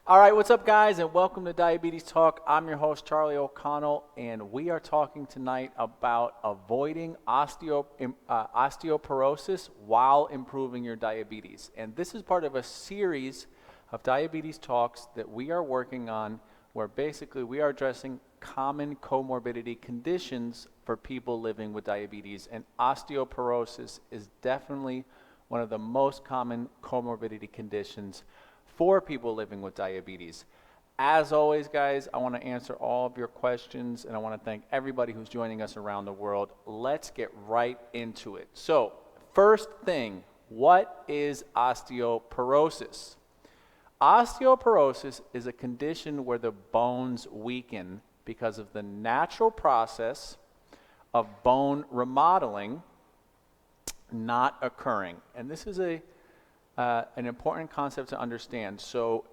All right, what's up, guys, and welcome to Diabetes Talk. I'm your host, Charlie O'Connell, and we are talking tonight about avoiding osteoporosis while improving your diabetes. And this is part of a series of diabetes talks that we are working on where basically we are addressing common comorbidity conditions for people living with diabetes, and osteoporosis is definitely one of the most common comorbidity conditions for people living with diabetes. As always, guys, I want to answer all of your questions, and I want to thank everybody who's joining us around the world. Let's get right into it. So, first thing, what is osteoporosis? Osteoporosis is a condition where the bones weaken because of the natural process of bone remodeling not occurring. And this is an important concept to understand. So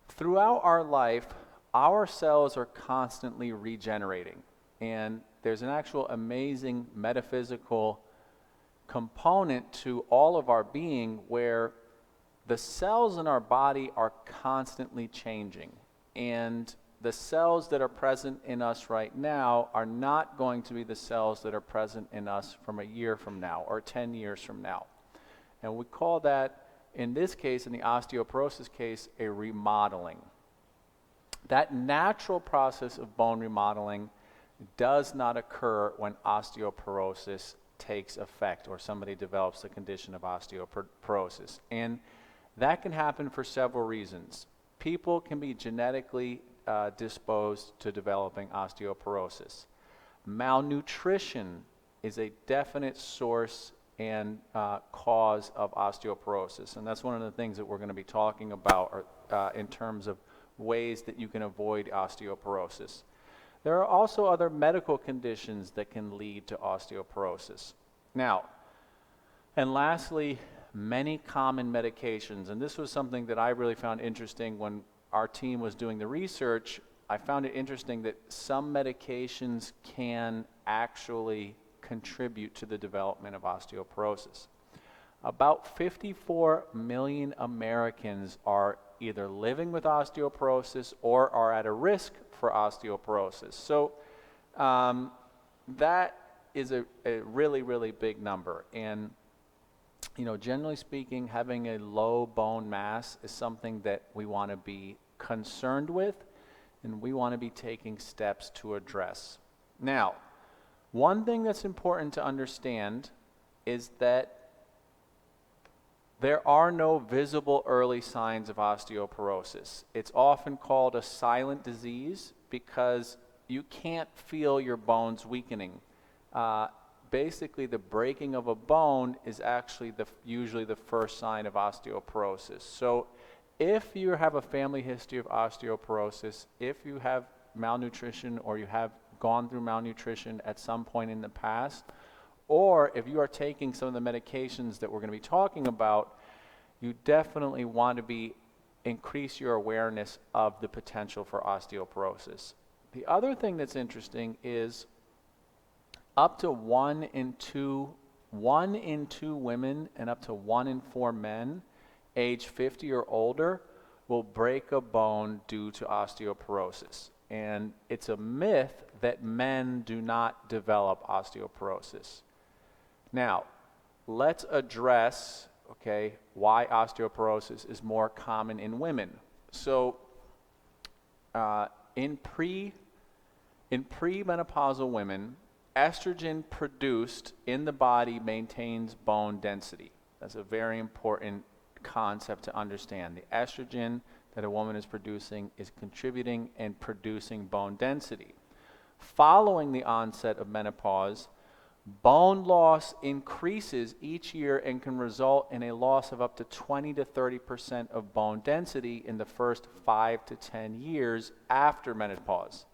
throughout our life, our cells are constantly regenerating. And there's an actual amazing metaphysical component to all of our being where the cells in our body are constantly changing. And the cells that are present in us right now are not going to be the cells that are present in us from a year from now or 10 years from now. And we call that, in this case, in the osteoporosis case, a remodeling. That natural process of bone remodeling does not occur when osteoporosis takes effect or somebody develops the condition of osteoporosis. And that can happen for several reasons. People can be genetically disposed to developing osteoporosis. Malnutrition is a definite source and cause of osteoporosis. And that's one of the things that we're going to be talking about in terms of ways that you can avoid osteoporosis. There are also other medical conditions that can lead to osteoporosis. Now, and lastly, many common medications. And this was something that I really found interesting when our team was doing the research. I found it interesting that some medications can actually contribute to the development of osteoporosis. About 54 million Americans are either living with osteoporosis or are at a risk for osteoporosis. So that is a really, really big number. And you know, generally speaking, having a low bone mass is something that we want to be concerned with and we want to be taking steps to address. Now, one thing that's important to understand is that there are no visible early signs of osteoporosis. It's often called a silent disease because you can't feel your bones weakening. Basically, the breaking of a bone is actually usually the first sign of osteoporosis. So if you have a family history of osteoporosis, if you have malnutrition or you have gone through malnutrition at some point in the past, or if you are taking some of the medications that we're going to be talking about, you definitely want to increase your awareness of the potential for osteoporosis. The other thing that's interesting is up to 1 in 2 women and up to 1 in 4 men age 50 or older will break a bone due to osteoporosis. And it's a myth that men do not develop osteoporosis. Now, let's address, why osteoporosis is more common in women. So, in premenopausal women, estrogen produced in the body maintains bone density. That's a very important concept to understand. The estrogen that a woman is producing is contributing and producing bone density. Following the onset of menopause, bone loss increases each year and can result in a loss of up to 20 to 30% of bone density in the first 5 to 10 years after menopause.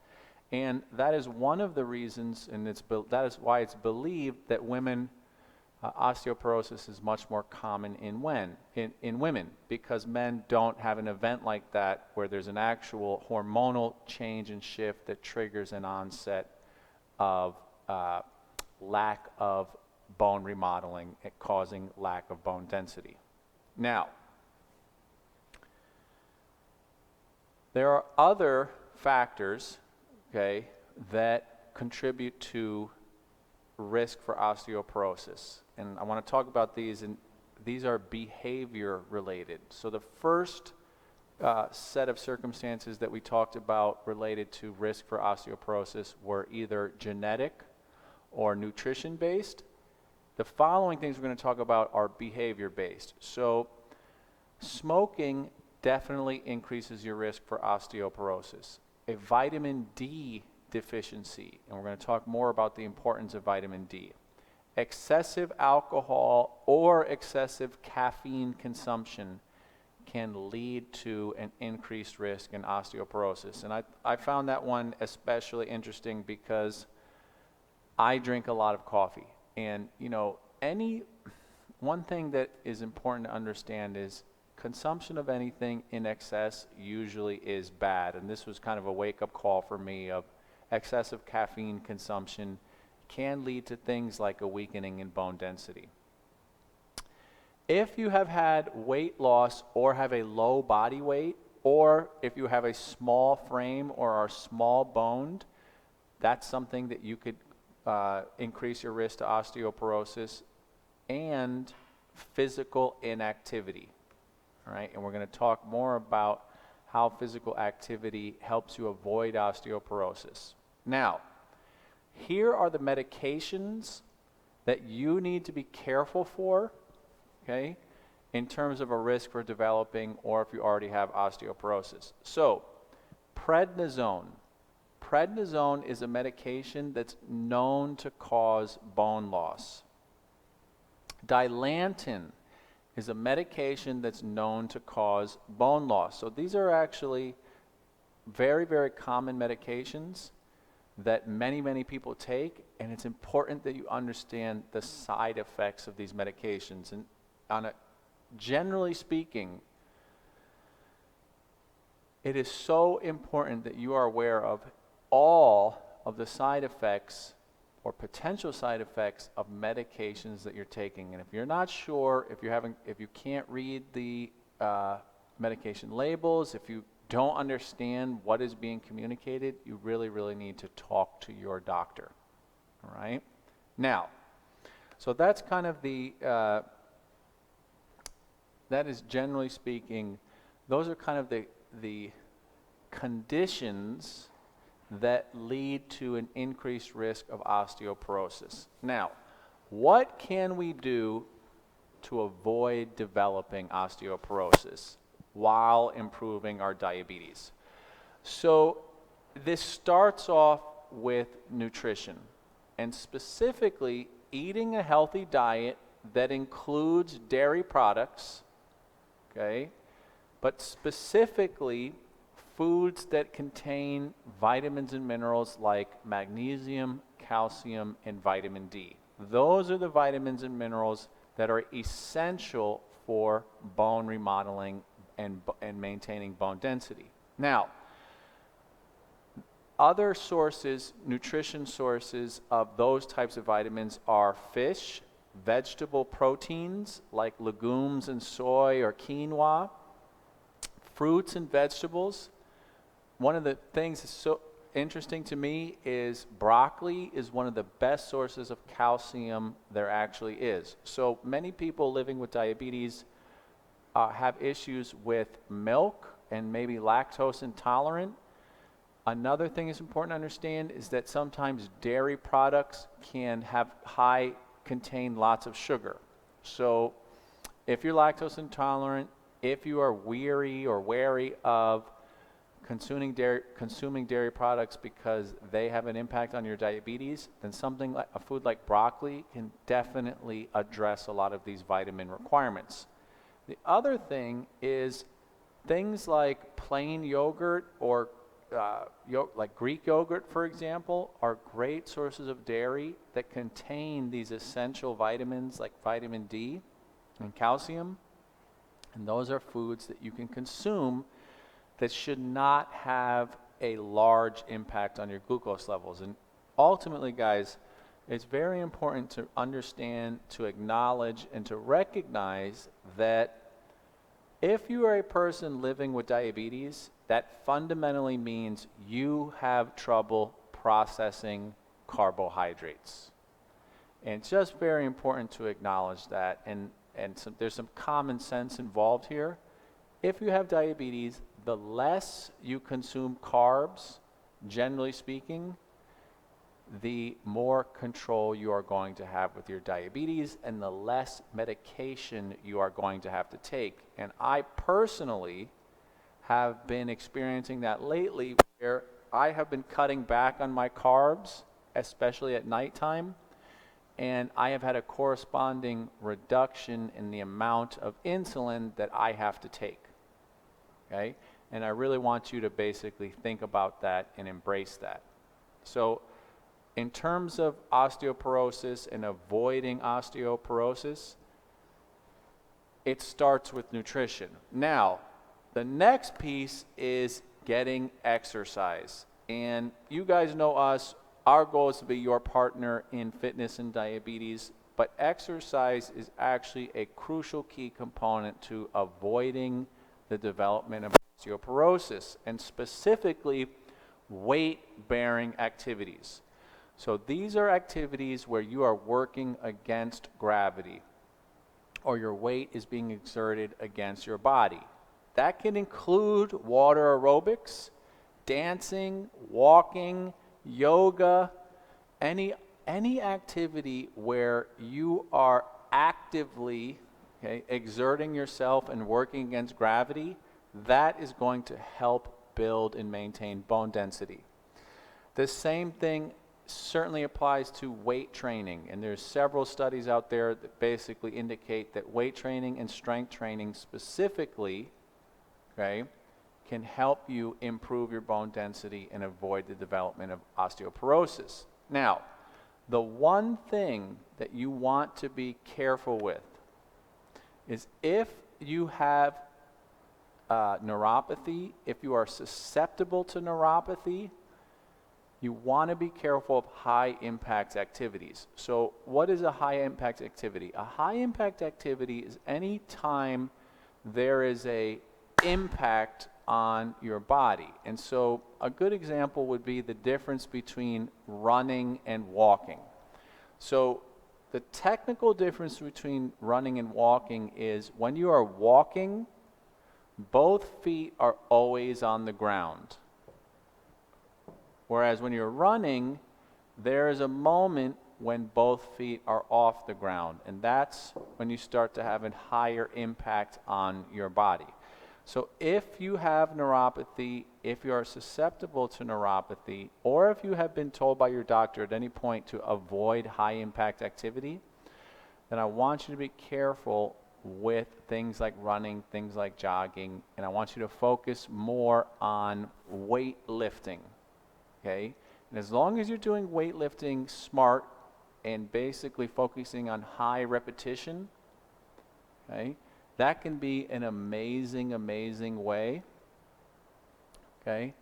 And that is one of the reasons, and that is why it's believed that women osteoporosis is much more common in women, because men don't have an event like that where there's an actual hormonal change and shift that triggers an onset of lack of bone remodeling, causing lack of bone density. Now, There are other factors, okay, that contribute to risk for osteoporosis. And I want to talk about these, and these are behavior related. So the first set of circumstances that we talked about related to risk for osteoporosis were either genetic or nutrition based. The following things we're going to talk about are behavior based. So smoking definitely increases your risk for osteoporosis. A vitamin D deficiency, and we're going to talk more about the importance of vitamin D. Excessive alcohol or excessive caffeine consumption can lead to an increased risk in osteoporosis. And I found that one especially interesting because I drink a lot of coffee. And, you know, one thing that is important to understand is consumption of anything in excess usually is bad. And this was kind of a wake-up call for me of excessive caffeine consumption can lead to things like a weakening in bone density. If you have had weight loss or have a low body weight, or if you have a small frame or are small boned, that's something that you could increase your risk to osteoporosis. And physical inactivity. All right, and we're going to talk more about how physical activity helps you avoid osteoporosis. Now, here are the medications that you need to be careful for, okay, in terms of a risk for developing or if you already have osteoporosis. So, prednisone. Prednisone is a medication that's known to cause bone loss. Dilantin is a medication that's known to cause bone loss. So these are actually very, very common medications that many, many people take, and it's important that you understand the side effects of these medications. And generally speaking, it is so important that you are aware of all of the side effects or potential side effects of medications that you're taking. And if you're not sure, if you can't read the medication labels, if you don't understand what is being communicated, you really, really need to talk to your doctor. All right? Now, so that's kind of that is generally speaking, those are kind of the conditions that lead to an increased risk of osteoporosis. Now, what can we do to avoid developing osteoporosis while improving our diabetes? So this starts off with nutrition, and specifically eating a healthy diet that includes dairy products, okay, but specifically foods that contain vitamins and minerals like magnesium, calcium, and vitamin D. Those are the vitamins and minerals that are essential for bone remodeling and maintaining bone density. Now, other sources, nutrition sources of those types of vitamins are fish, vegetable proteins like legumes and soy or quinoa, fruits and vegetables. One of the things that's so interesting to me is broccoli is one of the best sources of calcium there actually is. So many people living with diabetes have issues with milk and maybe lactose intolerant. Another thing that's important to understand is that sometimes dairy products can contain lots of sugar. So if you're lactose intolerant, if you are weary or wary of consuming dairy products because they have an impact on your diabetes, then something like a food like broccoli can definitely address a lot of these vitamin requirements. The other thing is things like plain yogurt or like Greek yogurt, for example, are great sources of dairy that contain these essential vitamins like vitamin D and calcium. And those are foods that you can consume that should not have a large impact on your glucose levels. And ultimately, guys, it's very important to understand, to acknowledge, and to recognize that if you are a person living with diabetes, that fundamentally means you have trouble processing carbohydrates. And it's just very important to acknowledge that, and there's some common sense involved here. If you have diabetes, the less you consume carbs, generally speaking, the more control you are going to have with your diabetes and the less medication you are going to have to take. And I personally have been experiencing that lately, where I have been cutting back on my carbs, especially at nighttime, and I have had a corresponding reduction in the amount of insulin that I have to take. Okay? And I really want you to basically think about that and embrace that. So in terms of osteoporosis and avoiding osteoporosis, it starts with nutrition. Now, the next piece is getting exercise. And you guys know us, our goal is to be your partner in fitness and diabetes, but exercise is actually a crucial key component to avoiding the development of osteoporosis, and specifically weight-bearing activities. So these are activities where you are working against gravity, or your weight is being exerted against your body. That can include water aerobics, dancing, walking, yoga, any activity where you are actively exerting yourself and working against gravity. That is going to help build and maintain bone density. The same thing certainly applies to weight training, and there's several studies out there that basically indicate that weight training and strength training specifically, can help you improve your bone density and avoid the development of osteoporosis. Now, the one thing that you want to be careful with is if you have neuropathy, if you are susceptible to neuropathy, you want to be careful of high impact activities. So what is a high impact activity? A high impact activity is any time there is a impact on your body. And so a good example would be the difference between running and walking. So the technical difference between running and walking is when you are walking, both feet are always on the ground. Whereas when you're running, there is a moment when both feet are off the ground, and that's when you start to have a higher impact on your body. So if you have neuropathy, if you are susceptible to neuropathy, or if you have been told by your doctor at any point to avoid high impact activity, then I want you to be careful with things like running, things like jogging, and I want you to focus more on weightlifting. Okay? And as long as you're doing weightlifting smart and basically focusing on high repetition, okay, that can be an amazing, amazing way, okay,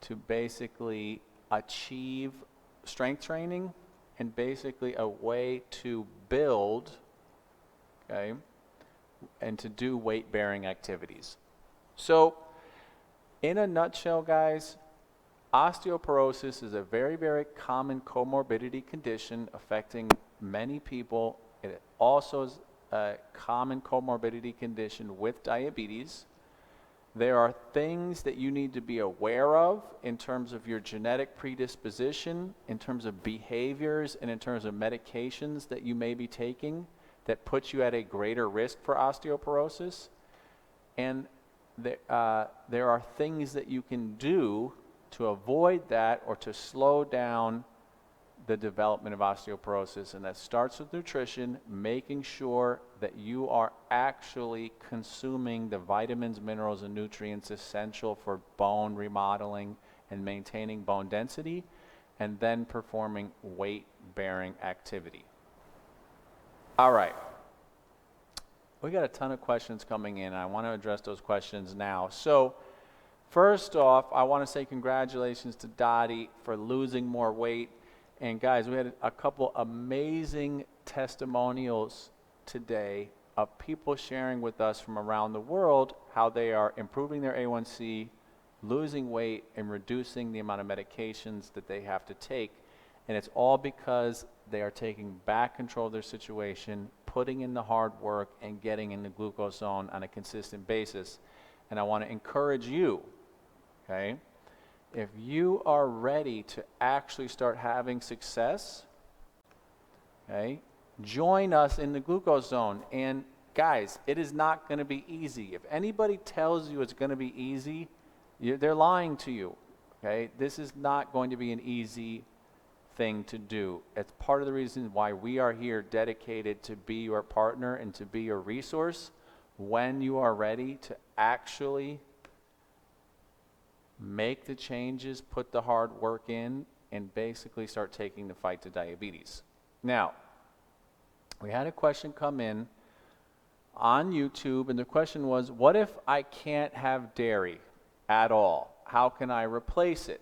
to basically achieve strength training and basically a way to build, okay, and to do weight-bearing activities. So, in a nutshell, guys, osteoporosis is a very, very common comorbidity condition affecting many people. It also is a common comorbidity condition with diabetes. There are things that you need to be aware of in terms of your genetic predisposition, in terms of behaviors, and in terms of medications that you may be taking that puts you at a greater risk for osteoporosis. And there are things that you can do to avoid that or to slow down the development of osteoporosis, and that starts with nutrition, making sure that you are actually consuming the vitamins, minerals, and nutrients essential for bone remodeling and maintaining bone density, and then performing weight-bearing activity. All right. We got a ton of questions coming in, and I want to address those questions now. So, first off, I want to say congratulations to Dottie for losing more weight. And guys, we had a couple amazing testimonials today of people sharing with us from around the world how they are improving their A1C, losing weight, and reducing the amount of medications that they have to take. And it's all because they are taking back control of their situation, putting in the hard work, and getting in the glucose zone on a consistent basis. And I want to encourage you, okay, if you are ready to actually start having success, okay, join us in the glucose zone. And guys, it is not going to be easy. If anybody tells you it's going to be easy, they're lying to you, okay? This is not going to be an easy thing to do. It's part of the reason why we are here, dedicated to be your partner and to be your resource when you are ready to actually make the changes, put the hard work in, and basically start taking the fight to diabetes. Now, we had a question come in on YouTube, and the question was, what if I can't have dairy at all? How can I replace it?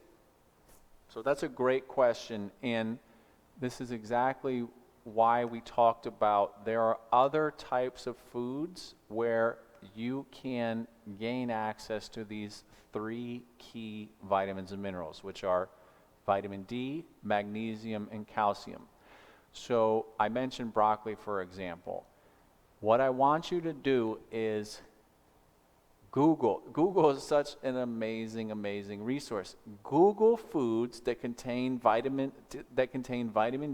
So that's a great question, and this is exactly why we talked about there are other types of foods where you can gain access to these 3 key vitamins and minerals, which are vitamin D, magnesium, and calcium. So I mentioned broccoli, for example. What I want you to do is Google. Google is such an amazing, amazing resource. Google foods that contain vitamin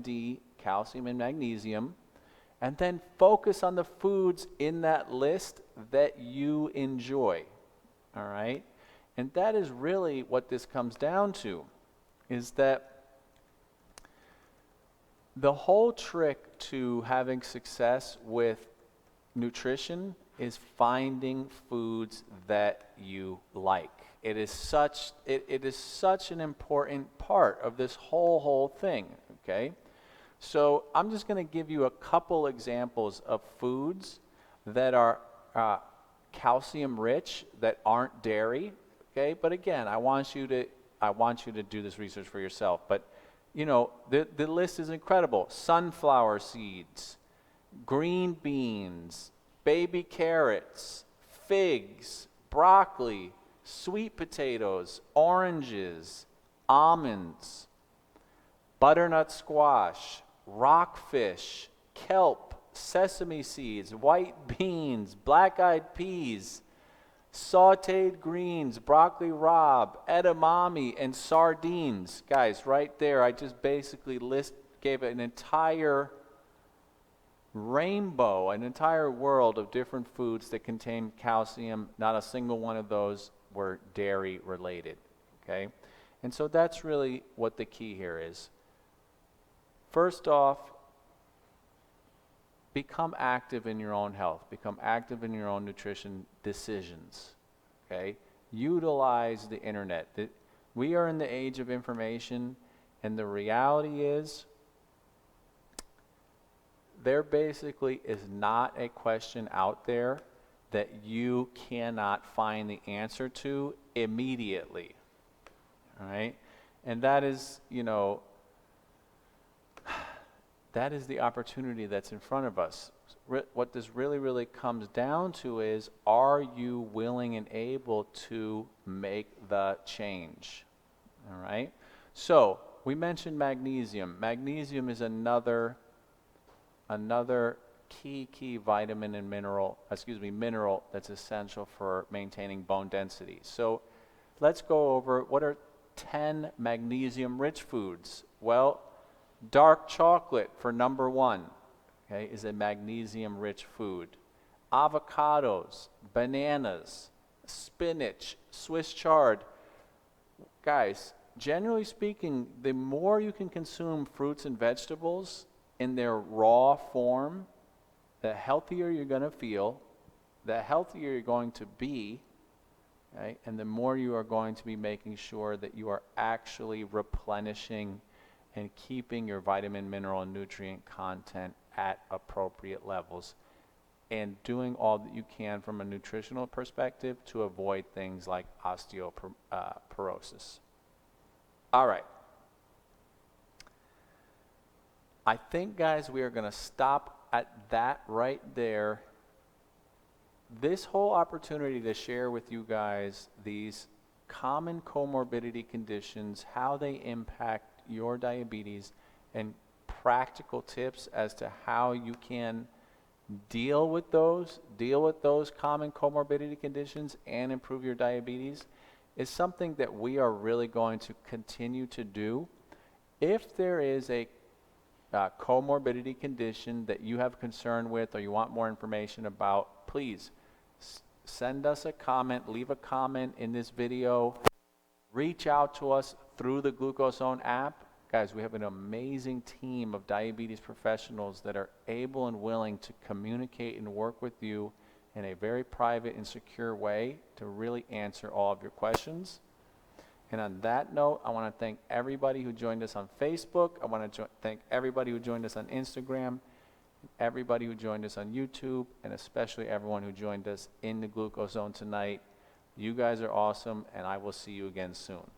D, calcium, and magnesium, and then focus on the foods in that list that you enjoy. All right? And that is really what this comes down to, is that the whole trick to having success with nutrition is finding foods that you like. It is such an important part of this whole thing, okay? So I'm just going to give you a couple examples of foods that are calcium rich, that aren't dairy, okay? But again, I want you to do this research for yourself. But you know, the list is incredible. Sunflower seeds, green beans, baby carrots, figs, broccoli, sweet potatoes, oranges, almonds, butternut squash, rockfish, kelp, sesame seeds, white beans, black-eyed peas, sauteed greens, broccoli rabe, edamame, and sardines. Guys, right there, I just basically gave an entire rainbow, an entire world of different foods that contain calcium. Not a single one of those were dairy related, okay? And so that's really what the key here is. First off, become active in your own health. Become active in your own nutrition decisions, okay? Utilize the internet. We are in the age of information, and the reality is there basically is not a question out there that you cannot find the answer to immediately, all right? And that is, you know, that is the opportunity that's in front of us. What this really comes down to is, are you willing and able to make the change? All right? So, we mentioned magnesium. Magnesium is another key vitamin and mineral that's essential for maintaining bone density. So, let's go over what are 10 magnesium-rich foods. Well, dark chocolate, for number 1, okay, is a magnesium-rich food. Avocados, bananas, spinach, Swiss chard. Guys, generally speaking, the more you can consume fruits and vegetables in their raw form, the healthier you're going to feel, the healthier you're going to be, right? And the more you are going to be making sure that you are actually replenishing and keeping your vitamin, mineral, and nutrient content at appropriate levels, and doing all that you can from a nutritional perspective to avoid things like osteoporosis. All right. I think, guys, we are going to stop at that right there this whole opportunity to share with you guys these common comorbidity conditions, how they impact your diabetes, and practical tips as to how you can deal with those common comorbidity conditions and improve your diabetes, is something that we are really going to continue to do. If there is a comorbidity condition that you have concern with or you want more information about, please send us a comment, leave a comment in this video, reach out to us through the GlucoSezone app. Guys, we have an amazing team of diabetes professionals that are able and willing to communicate and work with you in a very private and secure way to really answer all of your questions. And on that note, I want to thank everybody who joined us on Facebook. I want to thank everybody who joined us on Instagram, everybody who joined us on YouTube, and especially everyone who joined us in the GlucoSezone tonight. You guys are awesome, and I will see you again soon.